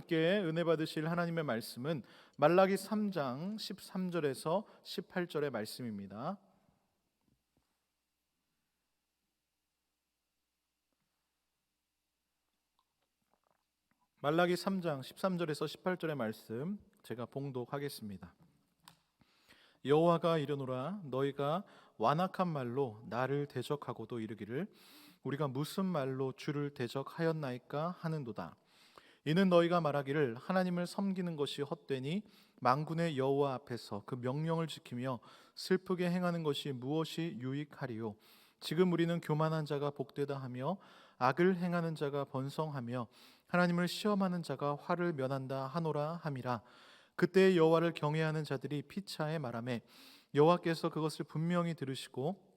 함께 은혜 받으실 하나님의 말씀은 말라기 3장 13절에서 18절의 말씀입니다. 말라기 3장 13절에서 18절의 말씀 제가 봉독하겠습니다. 여호와가 이르노라, 너희가 완악한 말로 나를 대적하고도 이르기를 우리가 무슨 말로 주를 대적하였나이까 하는도다. 이는 너희가 말하기를 하나님을 섬기는 것이 헛되니 만군의 여호와 앞에서 그 명령을 지키며 슬프게 행하는 것이 무엇이 유익하리요. 지금 우리는 교만한 자가 복되다 하며 악을 행하는 자가 번성하며 하나님을 시험하는 자가 화를 면한다 하노라 함이라. 그때 여호와를 경외하는 자들이 피차에 말하매 여호와께서 그것을 분명히 들으시고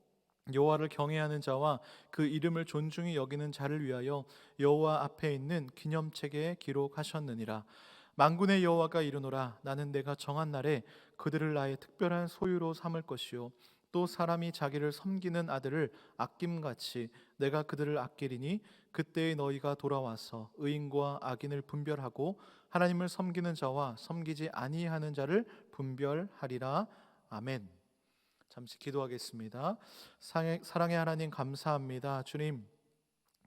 여호와를 경외하는 자와 그 이름을 존중히 여기는 자를 위하여 여호와 앞에 있는 기념책에 기록하셨느니라. 만군의 여호와가 이르노라, 나는 내가 정한 날에 그들을 나의 특별한 소유로 삼을 것이요 또 사람이 자기를 섬기는 아들을 아낌같이 내가 그들을 아끼리니 그때에 너희가 돌아와서 의인과 악인을 분별하고 하나님을 섬기는 자와 섬기지 아니하는 자를 분별하리라. 아멘. 잠시 기도하겠습니다. 사랑의 하나님, 감사합니다. 주님,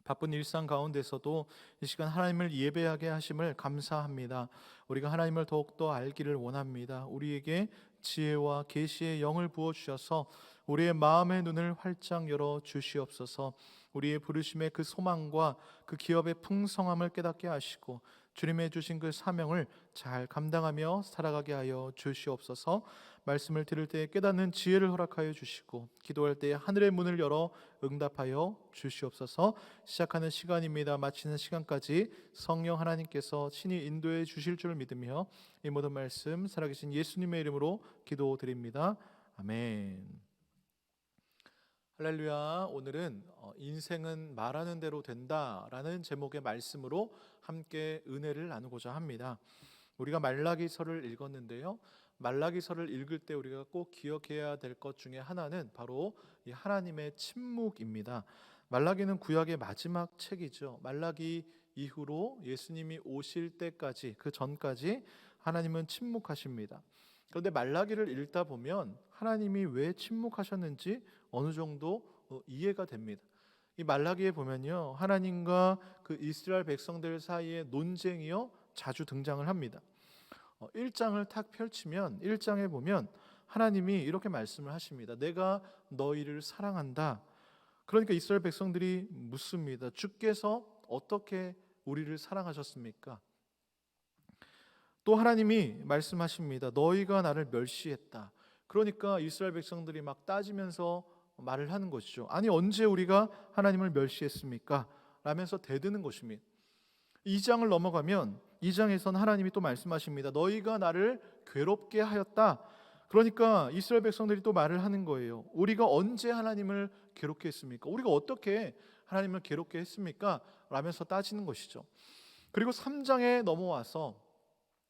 바쁜 일상 가운데서도 이 시간 하나님을 예배하게 하심을 감사합니다. 우리가 하나님을 더욱더 알기를 원합니다. 우리에게 지혜와 계시의 영을 부어주셔서 우리의 마음의 눈을 활짝 열어 주시옵소서. 우리의 부르심의 그 소망과 그 기업의 풍성함을 깨닫게 하시고 주님의 주신 그 사명을 잘 감당하며 살아가게 하여 주시옵소서. 말씀을 들을 때 깨닫는 지혜를 허락하여 주시고 기도할 때 하늘의 문을 열어 응답하여 주시옵소서. 시작하는 시간입니다. 마치는 시간까지 성령 하나님께서 친히 인도해 주실 줄 믿으며 이 모든 말씀 살아계신 예수님의 이름으로 기도드립니다. 아멘. 할렐루야. 오늘은 인생은 말하는 대로 된다라는 제목의 말씀으로 함께 은혜를 나누고자 합니다. 우리가 말라기서를 읽었는데요, 말라기서를 읽을 때 우리가 꼭 기억해야 될 것 중에 하나는 바로 이 하나님의 침묵입니다. 말라기는 구약의 마지막 책이죠. 말라기 이후로 예수님이 오실 때까지, 그 전까지 하나님은 침묵하십니다. 그런데 말라기를 읽다 보면 하나님이 왜 침묵하셨는지 어느 정도 이해가 됩니다. 이 말라기에 보면요, 하나님과 그 이스라엘 백성들 사이에 논쟁이요 자주 등장을 합니다. 1장을 탁 펼치면 1장에 보면 하나님이 이렇게 말씀을 하십니다. 내가 너희를 사랑한다. 그러니까 이스라엘 백성들이 묻습니다. 주께서 어떻게 우리를 사랑하셨습니까? 또 하나님이 말씀하십니다. 너희가 나를 멸시했다. 그러니까 이스라엘 백성들이 막 따지면서 말을 하는 것이죠. 아니, 언제 우리가 하나님을 멸시했습니까? 라면서 대드는 것입니다. 2장을 넘어가면 2장에서는 하나님이 또 말씀하십니다. 너희가 나를 괴롭게 하였다. 그러니까 이스라엘 백성들이 또 말을 하는 거예요. 우리가 언제 하나님을 괴롭게 했습니까? 우리가 어떻게 하나님을 괴롭게 했습니까? 라면서 따지는 것이죠. 그리고 3장에 넘어와서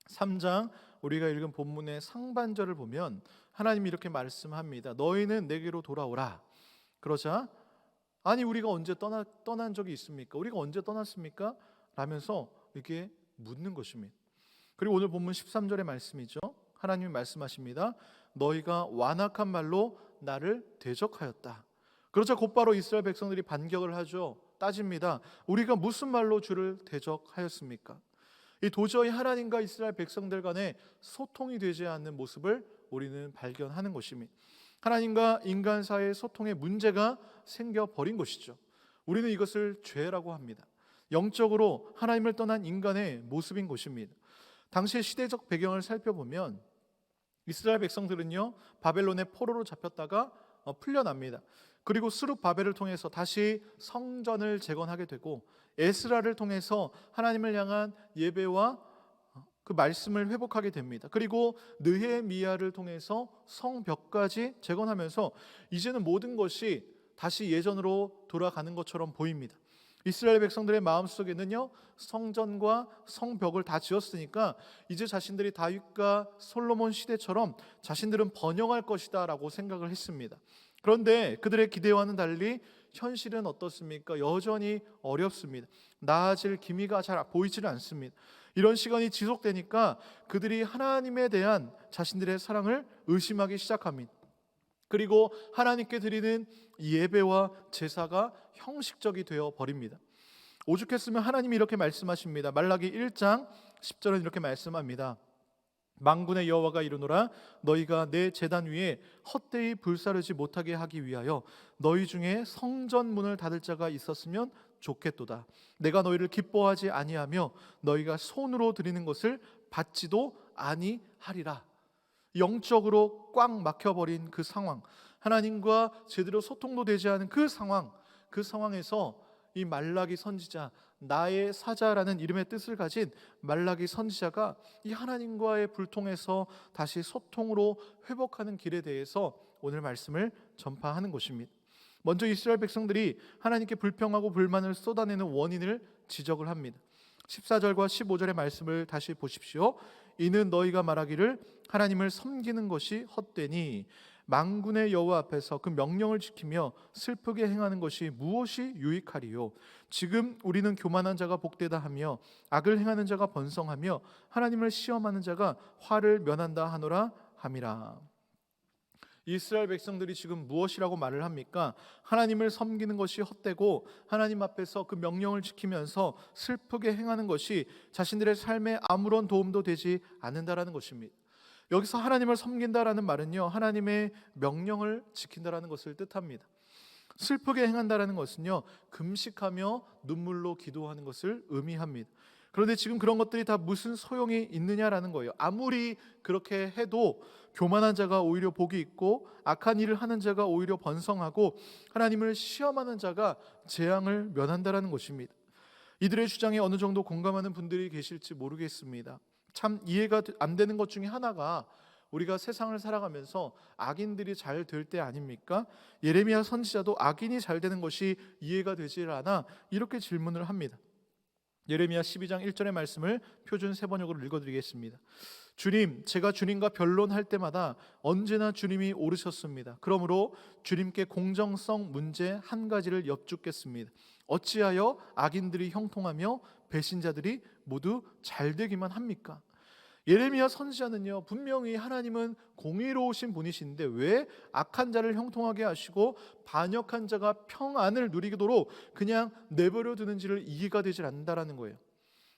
3장 우리가 읽은 본문의 상반절을 보면 하나님이 이렇게 말씀합니다. 너희는 내게로 돌아오라. 그러자 아니, 우리가 언제 떠난 적이 있습니까? 우리가 언제 떠났습니까? 라면서 이렇게 묻는 것입니다. 그리고 오늘 본문 13절의 말씀이죠. 하나님이 말씀하십니다. 너희가 완악한 말로 나를 대적하였다. 그러자 곧바로 이스라엘 백성들이 반격을 하죠. 따집니다. 우리가 무슨 말로 주를 대적하였습니까? 이 도저히 하나님과 이스라엘 백성들 간에 소통이 되지 않는 모습을 우리는 발견하는 것입니다. 하나님과 인간 사이의 소통에 문제가 생겨버린 것이죠. 우리는 이것을 죄라고 합니다. 영적으로 하나님을 떠난 인간의 모습인 것입니다. 당시의 시대적 배경을 살펴보면 이스라엘 백성들은요, 바벨론의 포로로 잡혔다가 풀려납니다. 그리고 스룹바벨을 통해서 다시 성전을 재건하게 되고 에스라를 통해서 하나님을 향한 예배와 그 말씀을 회복하게 됩니다. 그리고 느헤미야를 통해서 성벽까지 재건하면서 이제는 모든 것이 다시 예전으로 돌아가는 것처럼 보입니다. 이스라엘 백성들의 마음속에는요, 성전과 성벽을 다 지었으니까 이제 자신들이 다윗과 솔로몬 시대처럼 자신들은 번영할 것이다 라고 생각을 했습니다. 그런데 그들의 기대와는 달리 현실은 어떻습니까? 여전히 어렵습니다. 나아질 기미가 잘 보이지는 않습니다. 이런 시간이 지속되니까 그들이 하나님에 대한 자신들의 사랑을 의심하기 시작합니다. 그리고 하나님께 드리는 예배와 제사가 형식적이 되어 버립니다. 오죽했으면 하나님이 이렇게 말씀하십니다. 말라기 1장 10절은 이렇게 말씀합니다. 만군의 여호와가 이르노라 너희가 내 제단 위에 헛되이 불사르지 못하게 하기 위하여 너희 중에 성전 문을 닫을 자가 있었으면 좋겠도다. 내가 너희를 기뻐하지 아니하며 너희가 손으로 드리는 것을 받지도 아니하리라. 영적으로 꽉 막혀버린 그 상황, 하나님과 제대로 소통도 되지 않은 그 상황에서 이 말라기 선지자, 나의 사자라는 이름의 뜻을 가진 말라기 선지자가 이 하나님과의 불통에서 다시 소통으로 회복하는 길에 대해서 오늘 말씀을 전파하는 것입니다. 먼저 이스라엘 백성들이 하나님께 불평하고 불만을 쏟아내는 원인을 지적을 합니다. 14절과 15절의 말씀을 다시 보십시오. 이는 너희가 말하기를 하나님을 섬기는 것이 헛되니 만군의 여호와 앞에서 그 명령을 지키며 슬프게 행하는 것이 무엇이 유익하리요. 지금 우리는 교만한 자가 복되다 하며 악을 행하는 자가 번성하며 하나님을 시험하는 자가 화를 면한다 하노라 함이라. 이스라엘 백성들이 지금 무엇이라고 말을 합니까? 하나님을 섬기는 것이 헛되고 하나님 앞에서 그 명령을 지키면서 슬프게 행하는 것이 자신들의 삶에 아무런 도움도 되지 않는다라는 것입니다. 여기서 하나님을 섬긴다라는 말은요, 하나님의 명령을 지킨다라는 것을 뜻합니다. 슬프게 행한다라는 것은요, 금식하며 눈물로 기도하는 것을 의미합니다. 그런데 지금 그런 것들이 다 무슨 소용이 있느냐라는 거예요. 아무리 그렇게 해도 교만한 자가 오히려 복이 있고 악한 일을 하는 자가 오히려 번성하고 하나님을 시험하는 자가 재앙을 면한다라는 것입니다. 이들의 주장에 어느 정도 공감하는 분들이 계실지 모르겠습니다. 참 이해가 안 되는 것 중에 하나가 우리가 세상을 살아가면서 악인들이 잘 될 때 아닙니까? 예레미야 선지자도 악인이 잘 되는 것이 이해가 되질 않아 이렇게 질문을 합니다. 예레미야 12장 1절의 말씀을 표준 세번역으로 읽어드리겠습니다. 주님, 제가 주님과 변론할 때마다 언제나 주님이 옳으셨습니다. 그러므로 주님께 공정성 문제 한 가지를 여쭙겠습니다. 어찌하여 악인들이 형통하며 배신자들이 모두 잘되기만 합니까? 예레미야 선지자는요, 분명히 하나님은 공의로우신 분이신데 왜 악한 자를 형통하게 하시고 반역한 자가 평안을 누리도록 그냥 내버려 두는지를 이해가 되질 않는다라는 거예요.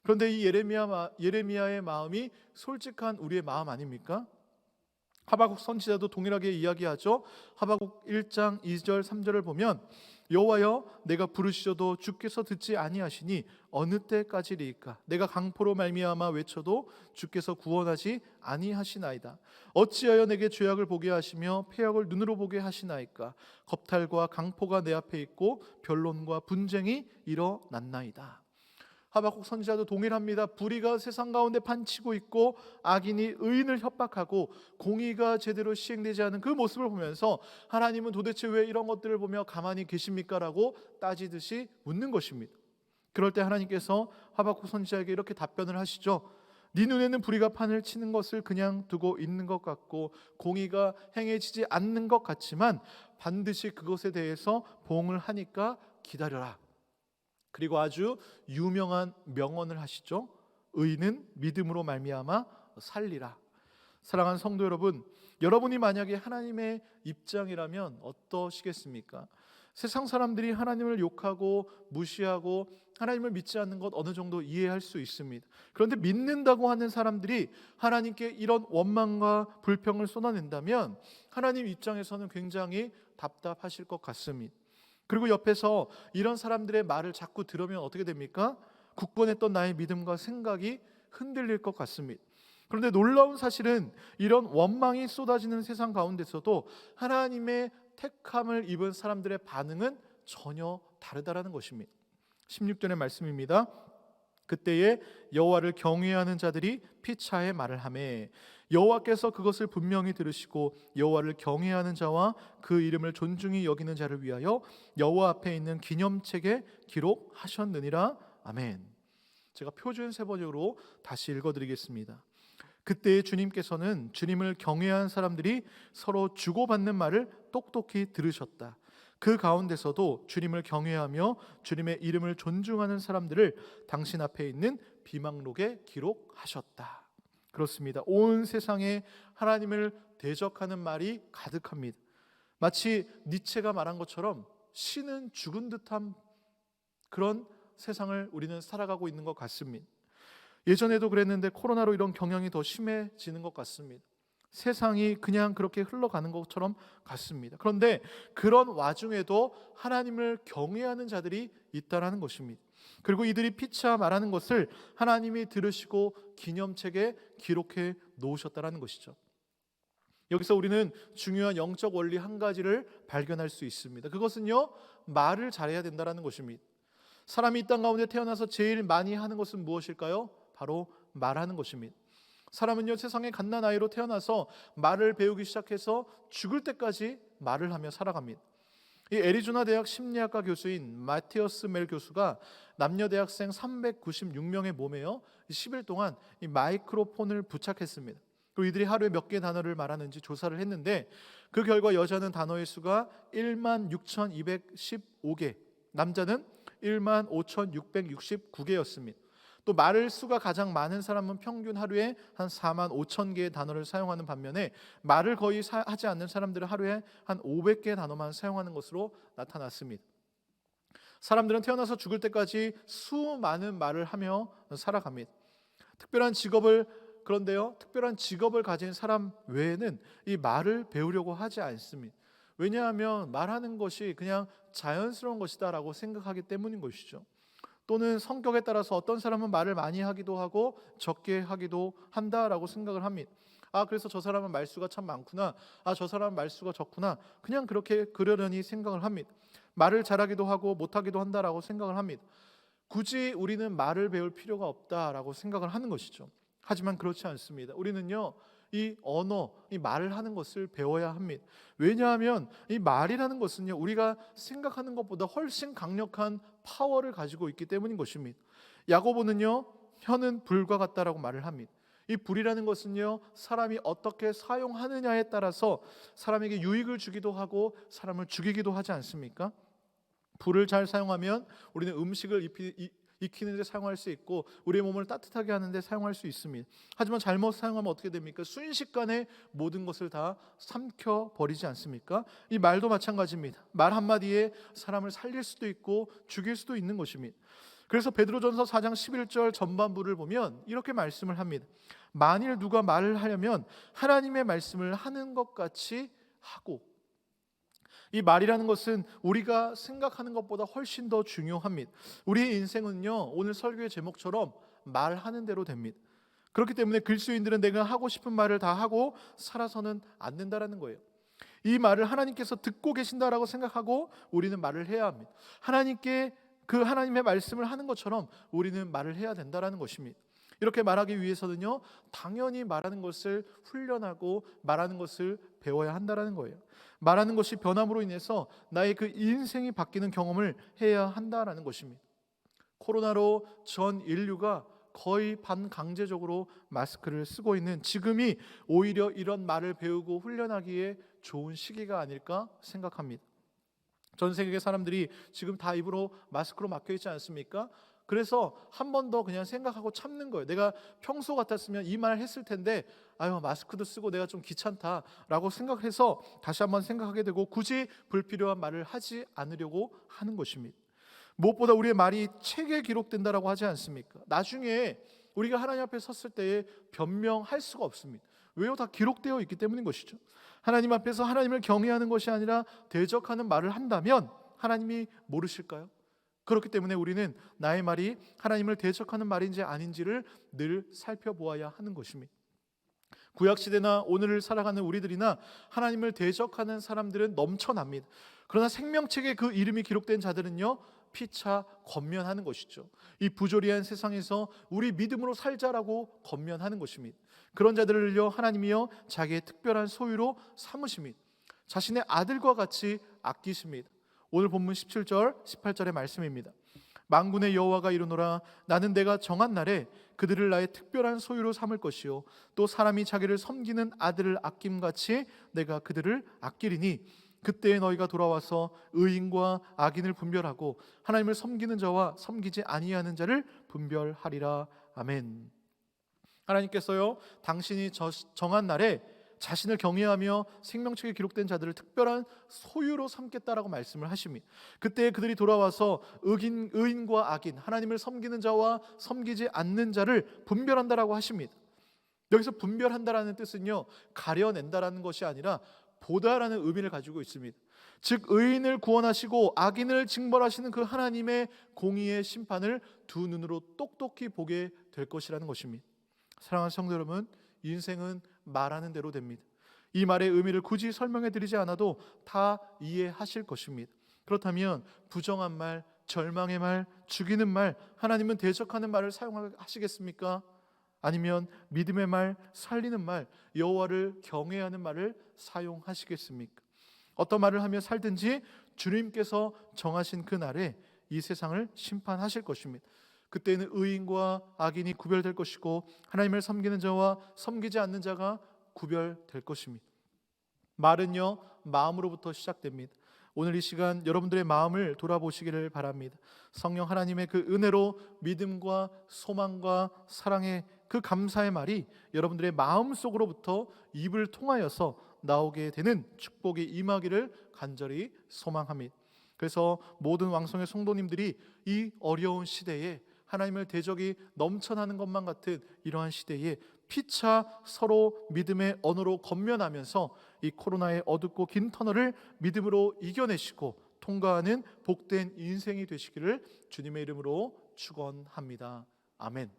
그런데 이 예레미야의 마음이 솔직한 우리의 마음 아닙니까? 하박국 선지자도 동일하게 이야기하죠. 하박국 1장 2절 3절을 보면 여호와여 내가 부르시어도 주께서 듣지 아니하시니 어느 때까지리이까? 내가 강포로 말미암아 외쳐도 주께서 구원하지 아니하시나이다. 어찌하여 내게 죄악을 보게 하시며 패역을 눈으로 보게 하시나이까? 겁탈과 강포가 내 앞에 있고 변론과 분쟁이 일어났나이다. 하박국 선지자도 동일합니다. 불의가 세상 가운데 판치고 있고 악인이 의인을 협박하고 공의가 제대로 시행되지 않은 그 모습을 보면서 하나님은 도대체 왜 이런 것들을 보며 가만히 계십니까? 라고 따지듯이 묻는 것입니다. 그럴 때 하나님께서 하박국 선지자에게 이렇게 답변을 하시죠. 네 눈에는 불의가 판을 치는 것을 그냥 두고 있는 것 같고 공의가 행해지지 않는 것 같지만 반드시 그것에 대해서 보응을 하니까 기다려라. 그리고 아주 유명한 명언을 하시죠. 의인은 믿음으로 말미암아 살리라. 사랑하는 성도 여러분, 여러분이 만약에 하나님의 입장이라면 어떠시겠습니까? 세상 사람들이 하나님을 욕하고 무시하고 하나님을 믿지 않는 것 어느 정도 이해할 수 있습니다. 그런데 믿는다고 하는 사람들이 하나님께 이런 원망과 불평을 쏟아낸다면 하나님 입장에서는 굉장히 답답하실 것 같습니다. 그리고 옆에서 이런 사람들의 말을 자꾸 들으면 어떻게 됩니까? 굳건했던 나의 믿음과 생각이 흔들릴 것 같습니다. 그런데 놀라운 사실은 이런 원망이 쏟아지는 세상 가운데서도 하나님의 택함을 입은 사람들의 반응은 전혀 다르다라는 것입니다. 16절의 말씀입니다. 그때에 여호와를 경외하는 자들이 피차에 말을 하매 여호와께서 그것을 분명히 들으시고 여호와를 경외하는 자와 그 이름을 존중히 여기는 자를 위하여 여호와 앞에 있는 기념책에 기록하셨느니라. 아멘. 제가 표준 세번역으로 다시 읽어드리겠습니다. 그때 주님께서는 주님을 경외한 사람들이 서로 주고받는 말을 똑똑히 들으셨다. 그 가운데서도 주님을 경외하며 주님의 이름을 존중하는 사람들을 당신 앞에 있는 비망록에 기록하셨다. 그렇습니다. 온 세상에 하나님을 대적하는 말이 가득합니다. 마치 니체가 말한 것처럼 신은 죽은 듯한 그런 세상을 우리는 살아가고 있는 것 같습니다. 예전에도 그랬는데 코로나로 이런 경향이 더 심해지는 것 같습니다. 세상이 그냥 그렇게 흘러가는 것처럼 같습니다. 그런데 그런 와중에도 하나님을 경외하는 자들이 있다라는 것입니다. 그리고 이들이 피차 말하는 것을 하나님이 들으시고 기념책에 기록해 놓으셨다라는 것이죠. 여기서 우리는 중요한 영적 원리 한 가지를 발견할 수 있습니다. 그것은요, 말을 잘해야 된다라는 것입니다. 사람이 이 땅 가운데 태어나서 제일 많이 하는 것은 무엇일까요? 바로 말하는 것입니다. 사람은요, 세상에 갓난아이로 태어나서 말을 배우기 시작해서 죽을 때까지 말을 하며 살아갑니다. 이 애리조나 대학 심리학과 교수인 마티어스 멜 교수가 남녀 대학생 396명의 몸에요 10일 동안 이 마이크로폰을 부착했습니다. 그리고 이들이 하루에 몇 개의 단어를 말하는지 조사를 했는데 그 결과 여자는 단어의 수가 16,215개, 남자는 15,669개였습니다. 또 말을 수가 가장 많은 사람은 평균 하루에 한 45,000개의 단어를 사용하는 반면에 말을 거의 하지 않는 사람들은 하루에 한 500개의 단어만 사용하는 것으로 나타났습니다. 사람들은 태어나서 죽을 때까지 수많은 말을 하며 살아갑니다. 특별한 직업을 가진 사람 외에는 이 말을 배우려고 하지 않습니다. 왜냐하면 말하는 것이 그냥 자연스러운 것이다라고 생각하기 때문인 것이죠. 또는 성격에 따라서 어떤 사람은 말을 많이 하기도 하고 적게 하기도 한다라고 생각을 합니다. 그래서 저 사람은 말수가 참 많구나, 저 사람은 말수가 적구나, 그냥 그렇게 그러려니 생각을 합니다. 말을 잘하기도 하고 못하기도 한다라고 생각을 합니다. 굳이 우리는 말을 배울 필요가 없다라고 생각을 하는 것이죠. 하지만 그렇지 않습니다. 우리는요, 이 언어, 이 말을 하는 것을 배워야 합니다. 왜냐하면 이 말이라는 것은요, 우리가 생각하는 것보다 훨씬 강력한 파워를 가지고 있기 때문인 것입니다. 야고보는요, 혀는 불과 같다라고 말을 합니다. 이 불이라는 것은요, 사람이 어떻게 사용하느냐에 따라서 사람에게 유익을 주기도 하고 사람을 죽이기도 하지 않습니까? 불을 잘 사용하면 우리는 음식을 익히는 데 사용할 수 있고 우리의 몸을 따뜻하게 하는 데 사용할 수 있습니다. 하지만 잘못 사용하면 어떻게 됩니까? 순식간에 모든 것을 다 삼켜버리지 않습니까? 이 말도 마찬가지입니다. 말 한마디에 사람을 살릴 수도 있고 죽일 수도 있는 것입니다. 그래서 베드로전서 4장 11절 전반부를 보면 이렇게 말씀을 합니다. 만일 누가 말을 하려면 하나님의 말씀을 하는 것 같이 하고, 이 말이라는 것은 우리가 생각하는 것보다 훨씬 더 중요합니다. 우리의 인생은요, 오늘 설교의 제목처럼 말하는 대로 됩니다. 그렇기 때문에 그리스도인들은 내가 하고 싶은 말을 다 하고 살아서는 안 된다라는 거예요. 이 말을 하나님께서 듣고 계신다라고 생각하고 우리는 말을 해야 합니다. 하나님께 그 하나님의 말씀을 하는 것처럼 우리는 말을 해야 된다라는 것입니다. 이렇게 말하기 위해서는요, 당연히 말하는 것을 훈련하고 말하는 것을 배워야 한다라는 거예요. 말하는 것이 변함으로 인해서 나의 그 인생이 바뀌는 경험을 해야 한다라는 것입니다. 코로나로 전 인류가 거의 반강제적으로 마스크를 쓰고 있는 지금이 오히려 이런 말을 배우고 훈련하기에 좋은 시기가 아닐까 생각합니다. 전 세계 사람들이 지금 다 입으로 마스크로 막혀 있지 않습니까? 그래서 한 번 더 그냥 생각하고 참는 거예요. 내가 평소 같았으면 이 말 했을 텐데 마스크도 쓰고 내가 좀 귀찮다라고 생각해서 다시 한번 생각하게 되고 굳이 불필요한 말을 하지 않으려고 하는 것입니다. 무엇보다 우리의 말이 책에 기록된다라고 하지 않습니까? 나중에 우리가 하나님 앞에 섰을 때에 변명할 수가 없습니다. 왜요? 다 기록되어 있기 때문인 것이죠. 하나님 앞에서 하나님을 경외하는 것이 아니라 대적하는 말을 한다면 하나님이 모르실까요? 그렇기 때문에 우리는 나의 말이 하나님을 대적하는 말인지 아닌지를 늘 살펴보아야 하는 것입니다. 구약시대나 오늘을 살아가는 우리들이나 하나님을 대적하는 사람들은 넘쳐납니다. 그러나 생명책에 그 이름이 기록된 자들은요, 피차 권면하는 것이죠. 이 부조리한 세상에서 우리 믿음으로 살자라고 권면하는 것입니다. 그런 자들을요, 하나님이요 자기의 특별한 소유로 삼으십니다. 자신의 아들과 같이 아끼십니다. 오늘 본문 17절 18절의 말씀입니다. 만군의 여호와가 이르노라, 나는 내가 정한 날에 그들을 나의 특별한 소유로 삼을 것이요 또 사람이 자기를 섬기는 아들을 아낌같이 내가 그들을 아끼리니 그때 너희가 돌아와서 의인과 악인을 분별하고 하나님을 섬기는 자와 섬기지 아니하는 자를 분별하리라. 아멘. 하나님께서요, 당신이 정한 날에 자신을 경외하며 생명책에 기록된 자들을 특별한 소유로 삼겠다라고 말씀을 하십니다. 그때 그들이 돌아와서 의인과 악인, 하나님을 섬기는 자와 섬기지 않는 자를 분별한다라고 하십니다. 여기서 분별한다라는 뜻은요, 가려낸다라는 것이 아니라 보다라는 의미를 가지고 있습니다. 즉 의인을 구원하시고 악인을 징벌하시는 그 하나님의 공의의 심판을 두 눈으로 똑똑히 보게 될 것이라는 것입니다. 사랑하는 성도 여러분, 인생은 말하는 대로 됩니다. 이 말의 의미를 굳이 설명해 드리지 않아도 다 이해하실 것입니다. 그렇다면 부정한 말, 절망의 말, 죽이는 말, 하나님은 대적하는 말을 사용하시겠습니까? 아니면 믿음의 말, 살리는 말, 여호와를 경외하는 말을 사용하시겠습니까? 어떤 말을 하며 살든지 주님께서 정하신 그 날에 이 세상을 심판하실 것입니다. 그때는 의인과 악인이 구별될 것이고 하나님을 섬기는 자와 섬기지 않는 자가 구별될 것입니다. 말은요, 마음으로부터 시작됩니다. 오늘 이 시간 여러분들의 마음을 돌아보시기를 바랍니다. 성령 하나님의 그 은혜로 믿음과 소망과 사랑의 그 감사의 말이 여러분들의 마음속으로부터 입을 통하여서 나오게 되는 축복이 임하기를 간절히 소망합니다. 그래서 모든 왕성의 성도님들이 이 어려운 시대에 하나님을 대적이 넘쳐나는 것만 같은 이러한 시대에 피차 서로 믿음의 언어로 권면하면서 이 코로나의 어둡고 긴 터널을 믿음으로 이겨내시고 통과하는 복된 인생이 되시기를 주님의 이름으로 축원합니다. 아멘.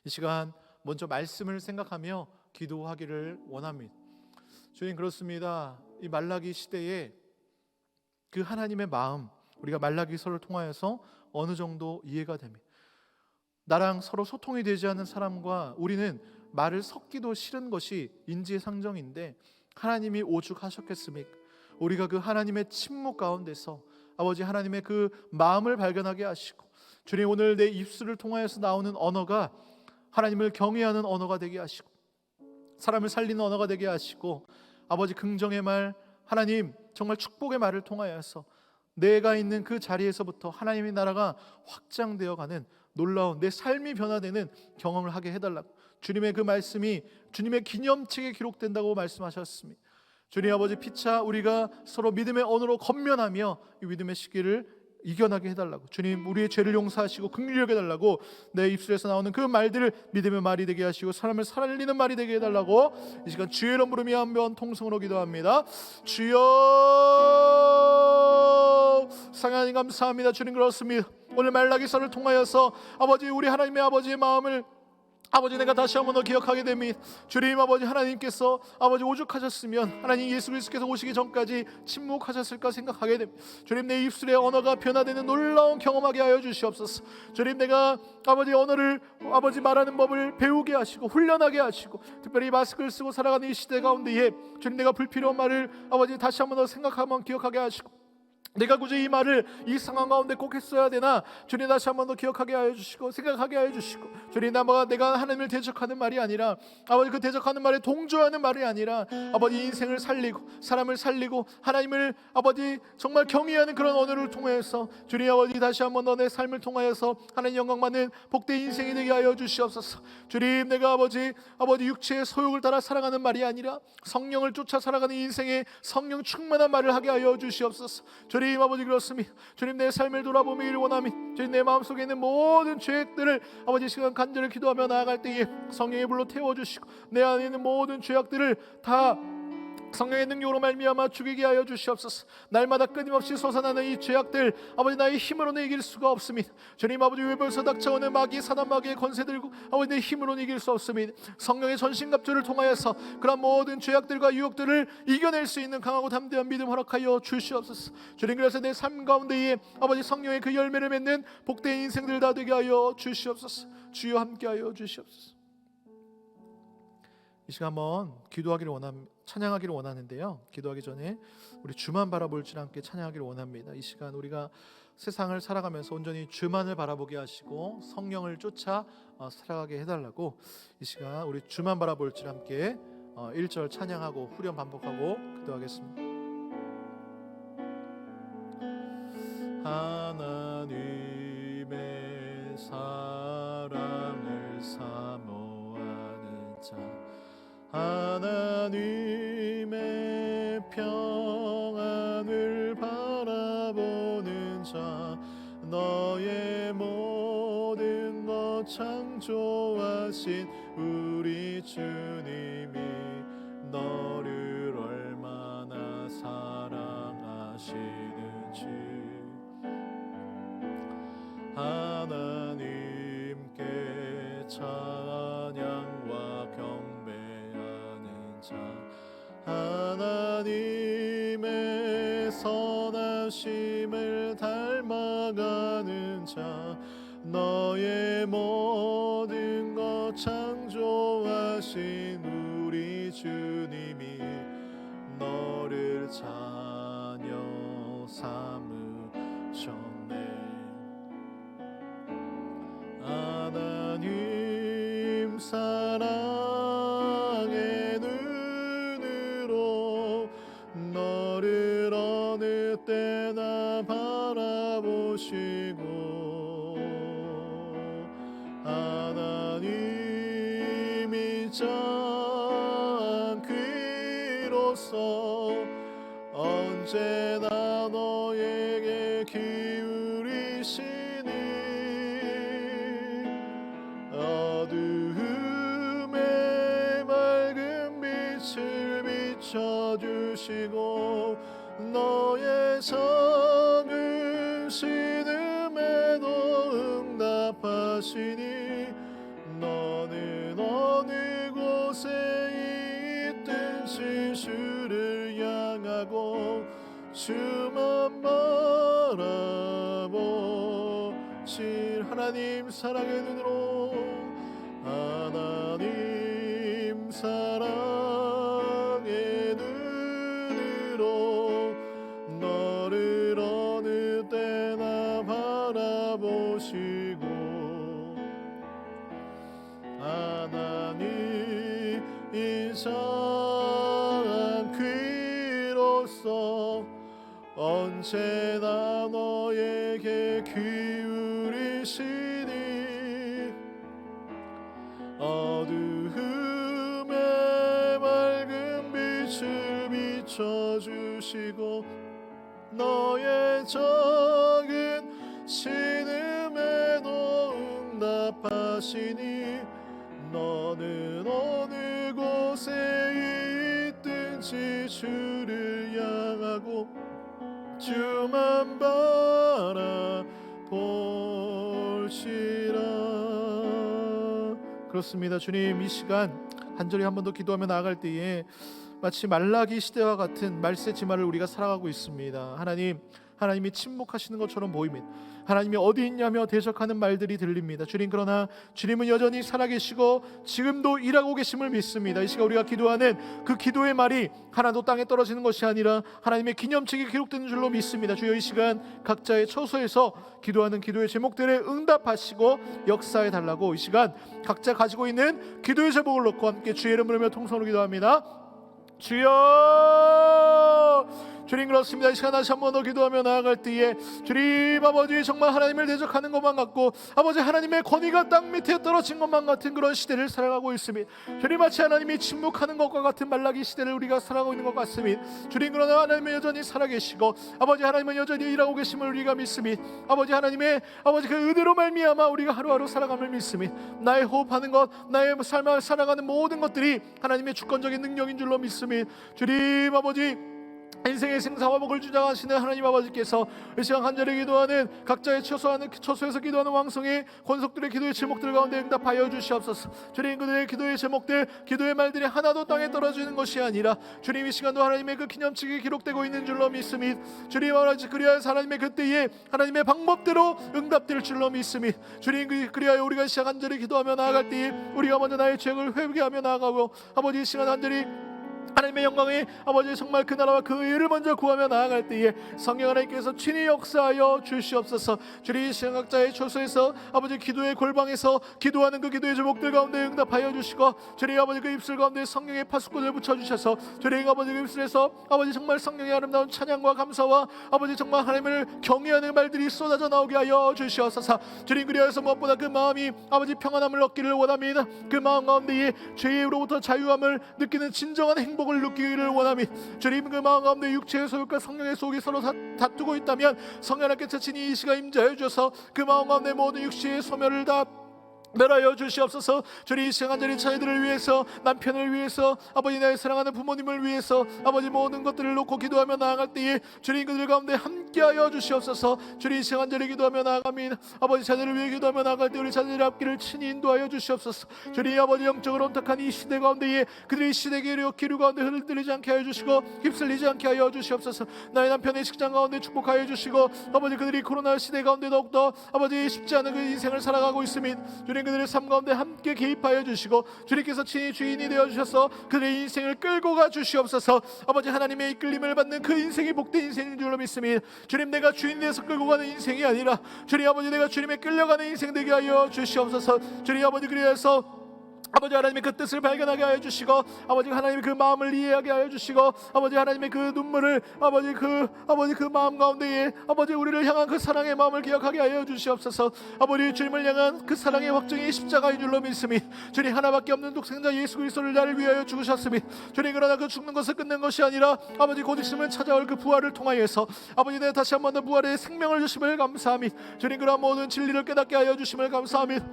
이 시간 먼저 말씀을 생각하며 기도하기를 원합니다. 주님, 그렇습니다. 이 말라기 시대에 그 하나님의 마음, 우리가 말라기서를 통하여서 어느 정도 이해가 됩니다. 나랑 서로 소통이 되지 않는 사람과 우리는 말을 섞기도 싫은 것이 인지상정인데 하나님이 오죽하셨겠습니까? 우리가 그 하나님의 침묵 가운데서 아버지 하나님의 그 마음을 발견하게 하시고, 주님, 오늘 내 입술을 통하여서 나오는 언어가 하나님을 경외하는 언어가 되게 하시고 사람을 살리는 언어가 되게 하시고, 아버지 긍정의 말, 하나님 정말 축복의 말을 통하여서 내가 있는 그 자리에서부터 하나님의 나라가 확장되어 가는 놀라운 내 삶이 변화되는 경험을 하게 해달라고, 주님의 그 말씀이 주님의 기념책에 기록된다고 말씀하셨습니다. 주님 아버지, 피차 우리가 서로 믿음의 언어로 권면하며 이 믿음의 시기를 이겨나게 해달라고, 주님 우리의 죄를 용서하시고 긍휼히 여겨달라고, 내 입술에서 나오는 그 말들을 믿음의 말이 되게 하시고 사람을 살리는 말이 되게 해달라고 이 시간 주의 이름 부르며 한번 통성으로 기도합니다. 주여, 상하님 감사합니다. 주님, 그렇습니다. 오늘 말라기서를 통하여서 아버지 우리 하나님의 아버지의 마음을 아버지 내가 다시 한번 더 기억하게 됩니다. 주님 아버지, 하나님께서 아버지 오죽하셨으면 하나님 예수 그리스도께서 오시기 전까지 침묵하셨을까 생각하게 됩니다. 주님, 내 입술의 언어가 변화되는 놀라운 경험하게 하여 주시옵소서. 주님, 내가 아버지 언어를 아버지 말하는 법을 배우게 하시고 훈련하게 하시고, 특별히 마스크를 쓰고 살아가는 이 시대 가운데에 주님, 내가 불필요한 말을 아버지 다시 한번 더 생각하면 기억하게 하시고, 내가 굳이 이 말을 이 상황 가운데 꼭 했어야 되나, 주님 다시 한번 더 기억하게 하여 주시고 생각하게 하여 주시고, 주님 내가 하나님을 대적하는 말이 아니라 아버지 그 대적하는 말에 동조하는 말이 아니라 아버지 인생을 살리고 사람을 살리고 하나님을 아버지 정말 경외하는 그런 언어를 통해서 주님 아버지 다시 한번 더 내 삶을 통하여서 하나님 영광 받는 복된 인생이 되게 하여 주시옵소서. 주님, 내가 아버지 육체의 소욕을 따라 살아가는 말이 아니라 성령을 쫓아 살아가는 인생의 성령 충만한 말을 하게 하여 주시옵소서. 주님 아버지, 그렇습니다. 주님, 내 삶을 돌아보기를 원하며 주님 내 마음속에 있는 모든 죄악들을 아버지 시간 간절히 기도하며 나아갈 때에 성령의 불로 태워주시고 내 안에 있는 모든 죄악들을 다 성령의 능력으로 말미암아 죽이게 하여 주시옵소서. 날마다 끊임없이 솟아나는 이 죄악들 아버지 나의 힘으로는 이길 수가 없습니다. 주님 아버지, 외부에서 닥쳐오는 마귀 사단 마귀의 권세들고 아버지 내 힘으로는 이길 수 없습니다. 성령의 전신갑주를 통하여서 그런 모든 죄악들과 유혹들을 이겨낼 수 있는 강하고 담대한 믿음 허락하여 주시옵소서. 주님, 그래서 내 삶 가운데에 아버지 성령의 그 열매를 맺는 복된 인생들 다 되게 하여 주시옵소서. 주여 함께하여 주시옵소서. 이 시간 한번 기도하기를 찬양하기를 원하는데요, 기도하기 전에 우리 주만 바라볼 줄 함께 찬양하기를 원합니다. 이 시간 우리가 세상을 살아가면서 온전히 주만을 바라보게 하시고 성령을 쫓아 살아가게 해달라고, 이 시간 우리 주만 바라볼 줄 함께 1절 찬양하고 후렴 반복하고 기도하겠습니다. 하나님의 사랑을 사모하는 자, 하나님의 평안을 바라보는 자, 너의 모든 것 창조하신 우리 주님이 너를 얼마나 사랑하시는지 하나님께 찬양과 경배하는 자, 하나님의 선하심을 닮아가는 자, 너의 모든 것 창조하신 우리 주님이 너를 자녀 삼으셨네. 하나님 사랑의 눈으로 너를 어느 때나 바라보시고 하나님이 짱귀로서 언제나 너에게 기울이시니 어두움에 맑은 빛을 비춰주시고 너의 작은 신음에도 응답하시니 너는 어느 곳에 있든지 주를 향하고 주만 바라보실 하나님 사랑의 눈으로 하나님 사랑의 눈으로 너를 어느 때나 바라보시고 하나님 인상 귀로서 언제나 너에게 기울이시니 어두움에 맑은 빛을 비춰주시고 너의 작은 신음에도 응답하시니 너는 어느 곳에 있든지 주를 향하고 주만 바라볼시라. 그렇습니다. 주님, 이 시간 간절히 한 번 더 기도하며 나아갈 때에 마치 말라기 시대와 같은 말세 지마를 우리가 살아가고 있습니다. 하나님이 침묵하시는 것처럼 보입니다. 하나님이 어디 있냐며 대적하는 말들이 들립니다. 주님, 그러나 주님은 여전히 살아계시고 지금도 일하고 계심을 믿습니다. 이 시간 우리가 기도하는 그 기도의 말이 하나도 땅에 떨어지는 것이 아니라 하나님의 기념책에 기록되는 줄로 믿습니다. 주여, 이 시간 각자의 처소에서 기도하는 기도의 제목들에 응답하시고 역사해 달라고 이 시간 각자 가지고 있는 기도의 제목을 놓고 함께 주의 이름을 부르며 통성으로 기도합니다. 주여, 주님, 그렇습니다. 이 시간 다시 한 번 더 기도하며 나아갈 때에 주님 아버지, 정말 하나님을 대적하는 것만 같고 아버지 하나님의 권위가 땅 밑에 떨어진 것만 같은 그런 시대를 살아가고 있습니다. 주님, 마치 하나님이 침묵하는 것과 같은 말라기 시대를 우리가 살아가고 있는 것 같습니다. 주님, 그러나 하나님은 여전히 살아계시고 아버지 하나님은 여전히 일하고 계심을 우리가 믿습니다. 아버지 하나님의 아버지 그 은혜로 말미암아 우리가 하루하루 살아감을 믿습니다. 나의 호흡하는 것, 나의 삶을 살아가는 모든 것들이 하나님의 주권적인 능력인 줄로 믿습니다. 주님 아버지, 인생의 생사와 복을 주장하시는 하나님 아버지께서 이 시간 간절히 기도하는 각자의 처소에서 기도하는 왕성의 권속들의 기도의 제목들 가운데 응답하여 주시옵소서. 주님, 그들의 기도의 제목들, 기도의 말들이 하나도 땅에 떨어지는 것이 아니라 주님, 이 시간도 하나님의 그 기념책이 기록되고 있는 줄로 믿습니다. 주님 아버지, 그리하여서 하나님의 그때에 하나님의 방법대로 응답될 줄로 믿습니다. 주님, 그리하여 우리가 이 시간 간절히 기도하며 나아갈 때에 우리가 먼저 나의 죄를 회개하며 나아가고 아버지, 이 시간 간절히 하나님의 영광이 아버지 정말 그 나라와 그 의를 먼저 구하며 나아갈 때에 성령 하나님께서 친히 역사하여 주시옵소서. 주님 신학자의 초소에서 아버지 기도의 골방에서 기도하는 그 기도의 제목들 가운데 응답하여 주시고 주님 아버지 그 입술 가운데 성령의 파수꾼을 붙여주셔서 주님 아버지 그 입술에서 아버지 정말 성령의 아름다운 찬양과 감사와 아버지 정말 하나님을 경외하는 말들이 쏟아져 나오게 하여 주시옵소서. 주님 그리하여서 무엇보다 그 마음이 아버지 평안함을 얻기를 원합니다. 그 마음 가운데에 죄로부터 자유함을 느끼는 진정한 행복을 느끼기를 원하며 주님 그 마음 가운데 육체의 소욕과 성령의 소욕이 서로 다투고 있다면 성령 하나님께서 친히 이 시간 임재하여 주셔서 그 마음 가운데 모든 육체의 소멸을 다 멸하여 주시옵소서. 주님 이 시간 저리 자녀들을 위해서 남편을 위해서 아버지 나의 사랑하는 부모님을 위해서 아버지 모든 것들을 놓고 기도하며 나아갈 때에 주님 그들 가운데 함께하여 주시옵소서. 주님 이 시간 저리 기도하며 나아갑니다. 아버지 자녀를 위해 기도하며 나아갈 때 우리 자녀들의 앞길을 친히 인도하여 주시옵소서. 주님 아버지 영적으로 온탁한 이 시대 가운데에 그들이 시대의 기류 가운데 흔들리지 않게 하여 주시고 휩쓸리지 않게 하여 주시옵소서. 나의 남편의 직장 가운데 축복하여 주시고 아버지 그들이 코로나 시대 가운데 더욱더 아버지 쉽지 않은 그 인생을 살아가고 있으면 주님 그들의 삶 가운데 함께 개입하여 주시고 주님께서 친히 주인이 되어 주셔서 그들의 인생을 끌고 가 주시옵소서. 아버지 하나님의 이끌림을 받는 그 인생이 복된 인생인 줄로 믿습니다. 주님 내가 주인 되어서 끌고 가는 인생이 아니라 주님 아버지 내가 주님의 끌려가는 인생 되게 하여 주시옵소서. 주님 아버지 그리하여서 아버지 하나님의 그 뜻을 발견하게 하여 주시고 아버지 하나님의 그 마음을 이해하게 하여 주시고 아버지 하나님의 그 눈물을 아버지 그 마음 가운데에 아버지 우리를 향한 그 사랑의 마음을 기억하게 하여 주시옵소서. 아버지 주님을 향한 그 사랑의 확정이 십자가인 줄로 믿습니다. 주님 하나밖에 없는 독생자 예수 그리스도를 나를 위하여 죽으셨으니 주님 그러나 그 죽는 것을 끝낸 것이 아니라 아버지 곧 있으면 찾아올 그 부활을 통하여서 아버지 내가 다시 한번 더 부활의 생명을 주심을 감사합니다. 주님 그러한 모든 진리를 깨닫게 하여 주심을 감사합니다.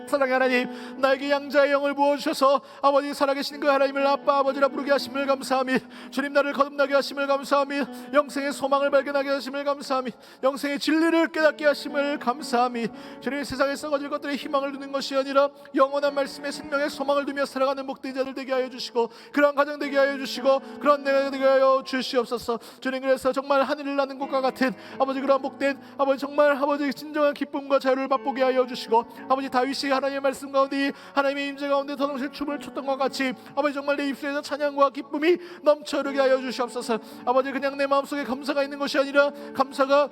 사랑의 하나님 나에게 양자의 영을 부어주셔서 아버지 살아계신 그 하나님을 아빠 아버지라 부르게 하심을 감사하며 주님 나를 거듭나게 하심을 감사하며 영생의 소망을 발견하게 하심을 감사하며 영생의 진리를 깨닫게 하심을 감사하며 주님 세상에 썩어질 것들의 희망을 두는 것이 아니라 영원한 말씀의 생명의 소망을 두며 살아가는 목된 자들 되게 하여 주시고 그러한 가정 되게 하여 주시고 그러한 내가 되게 하여 주시옵소서. 주님 그래서 정말 하늘을 나는 것과 같은 아버지 그러한 목된 아버지 정말 아버지 진정한 기쁨과 자유를 맛보게 하여 주시고 아버지 다윗이 하나님의 말씀 가운데 하나님의 임재 가운데 더덩실 춤을 췄던 것 같이 아버지 정말 내 입술에서 찬양과 기쁨이 넘쳐 흐르게 하여 주시옵소서. 아버지 그냥 내 마음속에 감사가 있는 것이 아니라 감사가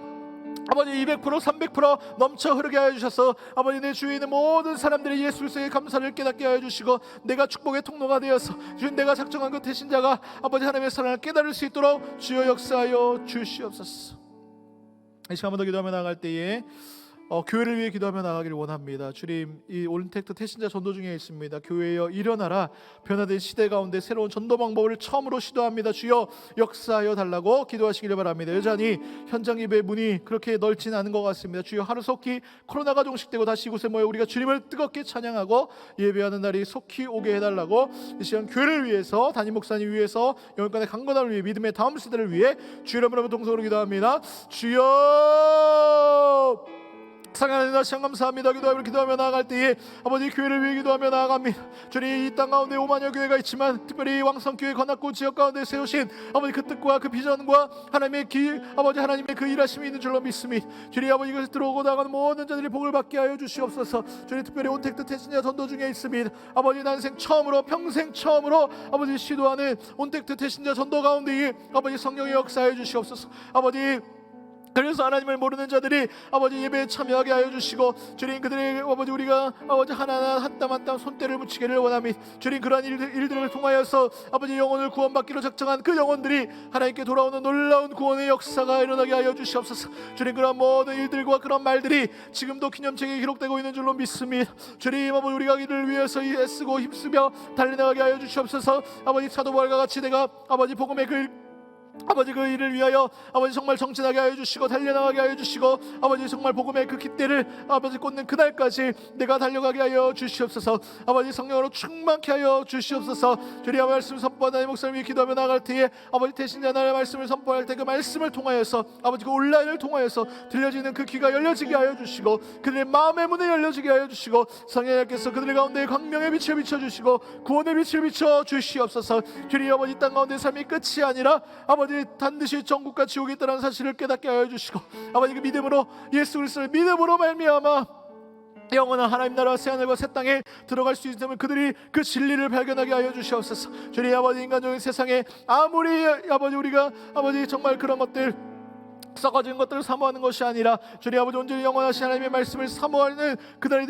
아버지 200% 300% 넘쳐 흐르게 하여 주셔서 아버지 내 주위에 있는 모든 사람들이 예수 그리스도의 감사를 깨닫게 하여 주시고 내가 축복의 통로가 되어서 주님 내가 작정한 그 대신자가 아버지 하나님의 사랑을 깨달을 수 있도록 주여 역사하여 주시옵소서. 이 시간 한번 더 기도하며 나아갈 때에 교회를 위해 기도하며 나가기를 원합니다. 주님 이 올림텍트 태신자 전도 중에 있습니다. 교회여 일어나라. 변화된 시대 가운데 새로운 전도 방법을 처음으로 시도합니다. 주여 역사하여 달라고 기도하시기를 바랍니다. 여전히 현장 예배 문이 그렇게 넓지는 않은 것 같습니다. 주여 하루속히 코로나가 종식되고 다시 이곳에 모여 우리가 주님을 뜨겁게 찬양하고 예배하는 날이 속히 오게 해달라고 이 시간 교회를 위해서 담임 목사님 위해서 영혼간의 강건함을 위해 믿음의 다음 세대를 위해 주여 이름으로 동성으로 기도합니다. 주여 사랑하는 다시 한 감사합니다. 기도하며 나아갈 때에 아버지 교회를 위해 기도하며 나아갑니다. 주님 이 땅 가운데 5만여 교회가 있지만 특별히 왕성교회 관악구 지역 가운데 세우신 아버지 그 뜻과 그 비전과 하나님의 아버지 하나님의 그 일하심이 있는 줄로 믿습니다. 주님 아버지 이것을 들어오고 나가는 모든 자들이 복을 받게 하여 주시옵소서. 주님 특별히 온택트 태신자 전도 중에 있습니다. 아버지 난생 처음으로 평생 처음으로 아버지 시도하는 온택트 태신자 전도 가운데 아버지 성령의 역사해 주시옵소서. 아버지 그래서 하나님을 모르는 자들이 아버지 예배에 참여하게 하여 주시고 주님 그들의 아버지 우리가 아버지 하나하나 한 땀 한 땀 손때를 묻히기를 원하며 주님 그러한 일들을 통하여서 아버지 영혼을 구원받기로 작정한 그 영혼들이 하나님께 돌아오는 놀라운 구원의 역사가 일어나게 하여 주시옵소서. 주님 그러한 모든 일들과 그런 말들이 지금도 기념책에 기록되고 있는 줄로 믿습니다. 주님 아버지 우리가 이를 위해서 애쓰고 힘쓰며 달려나가게 하여 주시옵소서. 아버지 사도바울과 같이 내가 아버지 복음의 아버지 그 일을 위하여 아버지 정말 정진하게 하여 주시고 달려나가게 하여 주시고 아버지 정말 복음의 그 깃대를 아버지 꽂는 그날까지 내가 달려가게 하여 주시옵소서. 아버지 성령으로 충만케 하여 주시옵소서. 주님의 말씀 선포하는 목사님 위해 기도하며 나갈 때에 아버지 대신자 나의 말씀을 선포할 때 그 말씀을 통하여서 아버지 그 온라인을 통하여서 들려지는 그 귀가 열려지게 하여 주시고 그들의 마음의 문이 열려지게 하여 주시고 성령님께서 그들 가운데 광명의 빛을 비춰주시고 구원의 빛을 비춰 주시옵소서. 주님 아버지 땅 가운데 삶이 끝이 아니라 아버지 반드시 천국과 지옥이 있다는 사실을 깨닫게 하여 주시고 아버지 그 믿음으로 예수 그리스도를 믿음으로 말미암아 영원한 하나님 나라 새하늘과 새 땅에 들어갈 수 있음을 그들이 그 진리를 발견하게 하여 주시옵소서. 주님 아버지, 인간적인 세상에 아무리 아버지 우리가 아버지 정말 그런 것들 썩어진 것들을 사모하는 것이 아니라 주님 아버지 온전히 영원하신 하나님의 말씀을 사모하는 그날이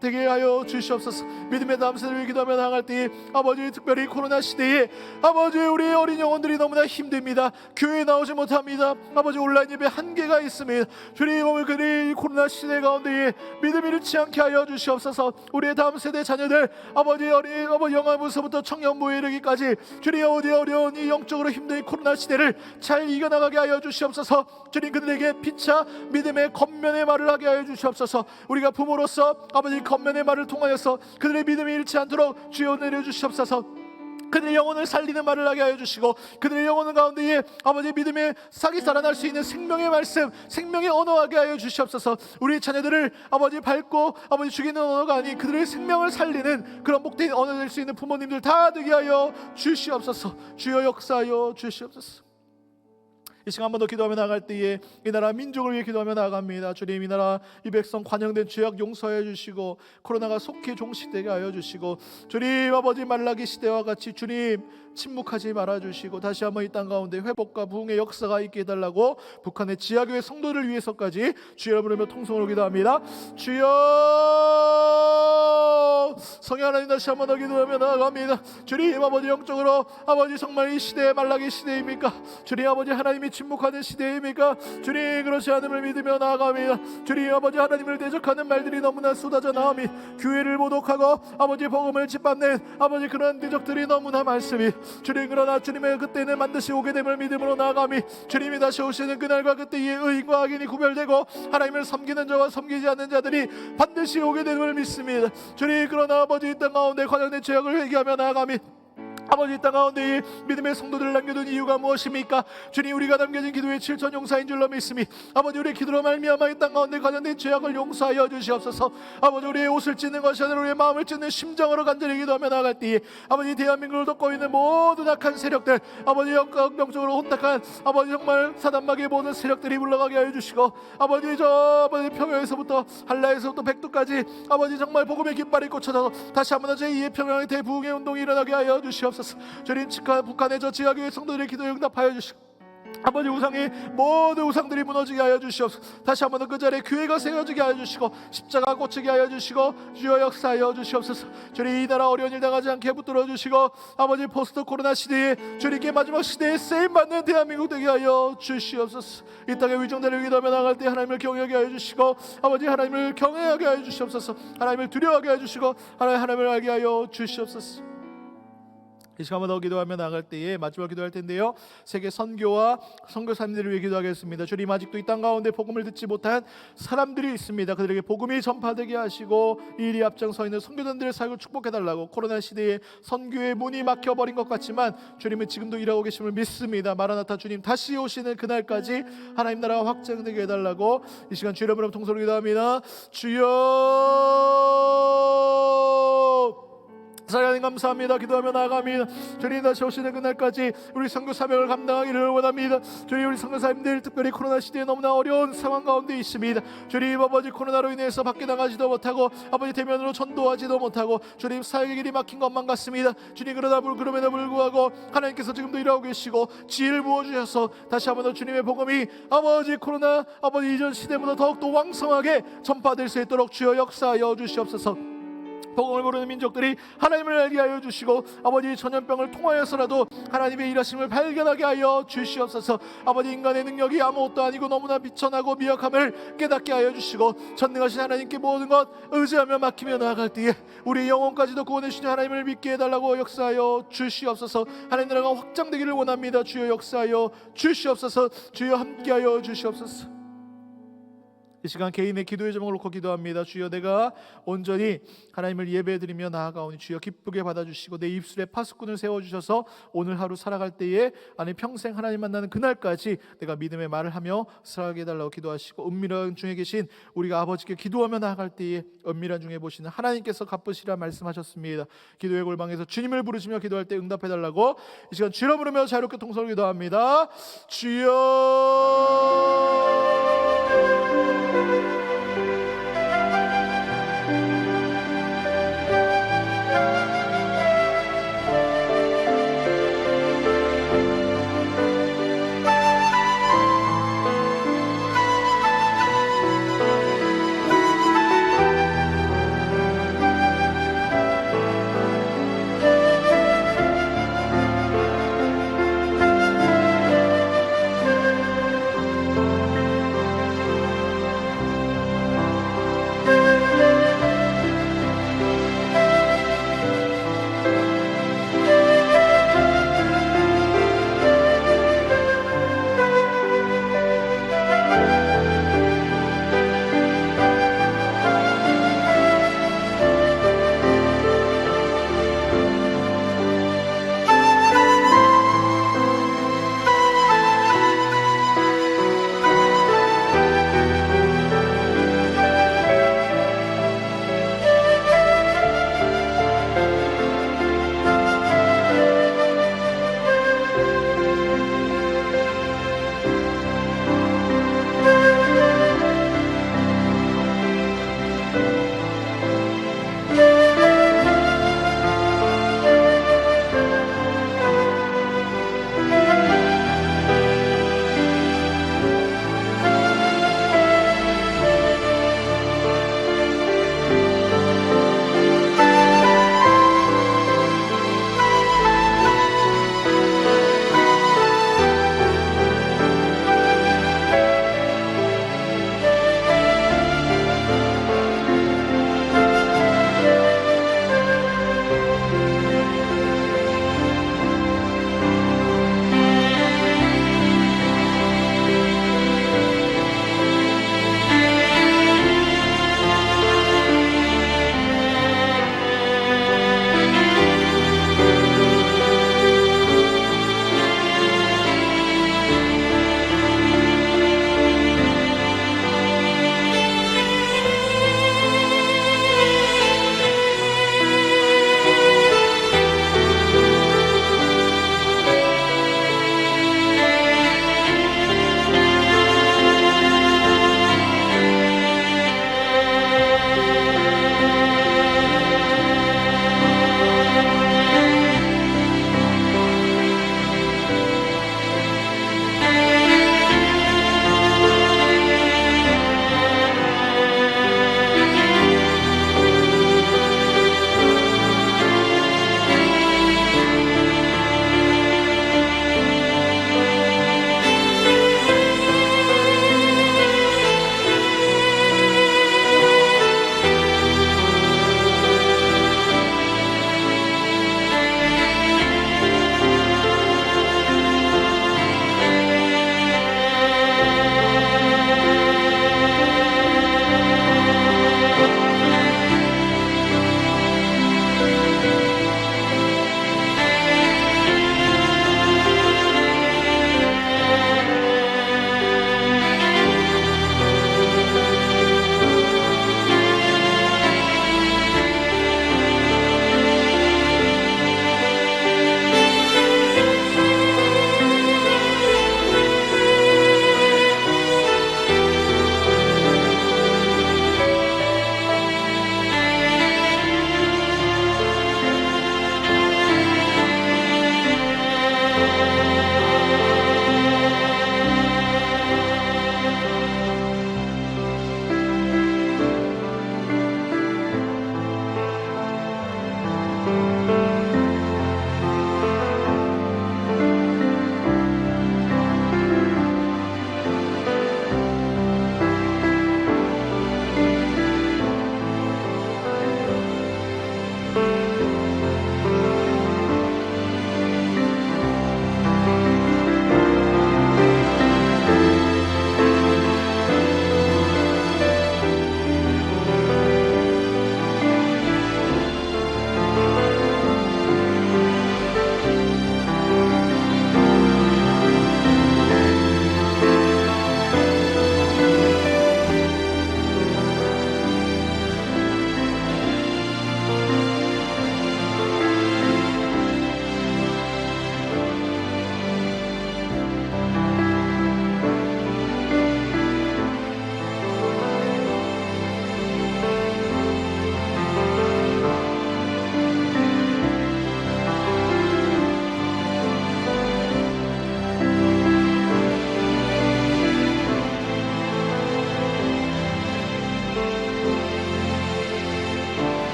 되게 하여 주시옵소서. 믿음의 다음 세대를 위해 기도하며 나아갈 때에 아버지 특별히 코로나 시대에 아버지 우리의 어린 영혼들이 너무나 힘듭니다. 교회에 나오지 못합니다. 아버지 온라인 예배 한계가 있습니다. 주님 오늘 그리 코로나 시대 가운데에 믿음이 잃지 않게 하여 주시옵소서. 우리의 다음 세대 자녀들 아버지 어린 아버지 영아부서부터 청년부에 이르기까지 주님 어디 어려운 이 영적으로 힘든 이 코로나 시대를 잘 이겨나가게 하여 주시옵소서. 주님 그들에게 피차 믿음의 겉면의 말을 하게 하여 주시옵소서. 우리가 부모로서 아버지 겉면의 말을 통하여서 그들의 믿음이 잃지 않도록 주여 내려주시옵소서. 그들의 영혼을 살리는 말을 하게 하여 주시고 그들의 영혼 가운데에 아버지 믿음의 싹이 살아날 수 있는 생명의 말씀, 생명의 언어하게 하여 주시옵소서. 우리 자녀들을 아버지 밝고 아버지 죽이는 언어가 아닌 그들의 생명을 살리는 그런 복된 언어 될 수 있는 부모님들 다 되게 하여 주시옵소서. 주여 역사하여 주시옵소서. 이 시간 한 번 더 기도하며 나아갈 때에 이 나라 민족을 위해 기도하며 나아갑니다. 주님 이 나라 이 백성 관영된 죄악 용서해 주시고 코로나가 속히 종식되게 하여 주시고 주님 아버지 말라기 시대와 같이 주님 침묵하지 말아주시고 다시 한번 이 땅 가운데 회복과 부흥의 역사가 있게 해달라고 북한의 지하교회 성도를 위해서까지 주여 부르며 통성으로 기도합니다. 주여 성령 하나님 다시 한번 더 기도하며 나아갑니다. 주님 아버지 영적으로 아버지 정말 이 시대에 말라기 시대입니까? 주님 아버지 하나님이 침묵하는 시대입니까? 주님 그렇지 않음을 믿으며 나아갑니다. 주님 아버지 하나님을 대적하는 말들이 너무나 쏟아져 나오니 교회를 모독하고 아버지 복음을 짓밟는 아버지 그런 대적들이 너무나 많습니다. 주님 그러나 주님의 그때는 반드시 오게 됨을 믿음으로 나아가미 주님이 다시 오시는 그날과 그때의 의인과 악인이 구별되고 하나님을 섬기는 자와 섬기지 않는 자들이 반드시 오게 됨을 믿습니다. 주님 그러나 아버지 이 땅 가운데 관영된 죄악을 회개하며 나아가미 아버지 이 땅 가운데 믿음의 성도들을 남겨둔 이유가 무엇입니까? 주님 우리가 남겨진 기도의 7천 용사인 줄로 믿습니다. 아버지 우리의 기도로 말미암아 이 땅 가운데 관련된 죄악을 용서하여 주시옵소서. 아버지 우리의 옷을 찢는 것이 아니라 우리의 마음을 찢는 심정으로 간절히 기도하며 나아갈 때에 아버지 대한민국을 덮고 있는 모든 악한 세력들 아버지 영적으로 혼탁한 아버지 정말 사단마귀의 모든 세력들이 물러가게 하여 주시고 아버지 저 아버지 평양에서부터 한라에서부터 백두까지 아버지 정말 복음의 깃발이 꽂혀서 다시 한번 제2의 평양의 대부흥의 운동이 일어나게 하여 주시옵소서. 주님 북한의 저 지하교회 성도들의 기도에 응답하여 주시고 아버지 우상의 모든 우상들이 무너지게 하여 주시옵소서. 다시 한번 그 자리에 교회가 세워지게 하여 주시고 십자가 꽂히게 하여 주시고 주여 역사하여 주시옵소서. 주님 이 나라 어려운 일 당하지 않게 붙들어 주시고 아버지 포스트 코로나 시대에 주님께 마지막 시대에 쓰임받는 대한민국 되게 하여 주시옵소서. 이 땅의 위정자를 기도하며 나갈 때 하나님을 경외하게 하여 주시고 아버지 하나님을 경외하게 하여 주시옵소서. 하나님을 두려워하게 하여 주시고 하나님을 알게 하여 주시옵소서. 이 시간 한번 더 기도하며 나갈 때에 마지막 기도할 텐데요, 세계 선교와 선교사님들을 위해 기도하겠습니다. 주님 아직도 이 땅 가운데 복음을 듣지 못한 사람들이 있습니다. 그들에게 복음이 전파되게 하시고 이 일이 앞장서 있는 선교단들의 사역을 축복해달라고. 코로나 시대에 선교의 문이 막혀버린 것 같지만 주님은 지금도 일하고 계심을 믿습니다. 마라나타 주님 다시 오시는 그날까지 하나님 나라가 확장되게 해달라고 이 시간 주여 이름으로 통성으로 기도합니다. 주여 하나님 감사합니다. 기도하며 나아갑니다. 주님 다시 오시는 그날까지 우리 선교 사명을 감당하기를 원합니다. 주님 우리 선교사님들 특별히 코로나 시대에 너무나 어려운 상황 가운데 있습니다. 주님 아버지 코로나로 인해서 밖에 나가지도 못하고 아버지 대면으로 전도하지도 못하고 주님 사역의 길이 막힌 것만 같습니다. 주님 그럼에도 불구하고 하나님께서 지금도 일하고 계시고 지혜를 부어주셔서 다시 한번 더 주님의 복음이 아버지 코로나 아버지 이전 시대보다 더욱더 왕성하게 전파될 수 있도록 주여 역사하여 주시옵소서. 복음을 모르는 민족들이 하나님을 알게 하여 주시고 아버지 전염병을 통하여서라도 하나님의 일하심을 발견하게 하여 주시옵소서. 아버지 인간의 능력이 아무것도 아니고 너무나 비천하고 미약함을 깨닫게 하여 주시고 전능하신 하나님께 모든 것 의지하며 맡기며 나아갈 때에 우리 영혼까지도 구원해 주시는 하나님을 믿게 해달라고 역사하여 주시옵소서. 하나님 나라가 확장되기를 원합니다. 주여 역사하여 주시옵소서. 주여 함께하여 주시옵소서. 이 시간 개인의 기도의 제목을 놓고 기도합니다. 주여 내가 온전히 하나님을 예배드리며 나아가오니 주여 기쁘게 받아주시고 내 입술에 파수꾼을 세워주셔서 오늘 하루 살아갈 때에 아니 평생 하나님 만나는 그날까지 내가 믿음의 말을 하며 살아가게 해달라고 기도하시고 은밀한 중에 계신 우리가 아버지께 기도하며 나아갈 때에 은밀한 중에 보시는 하나님께서 갚으시라 말씀하셨습니다. 기도의 골방에서 주님을 부르시며 기도할 때 응답해달라고 이 시간 주여 부르며 자유롭게 통성을 기도합니다. 주여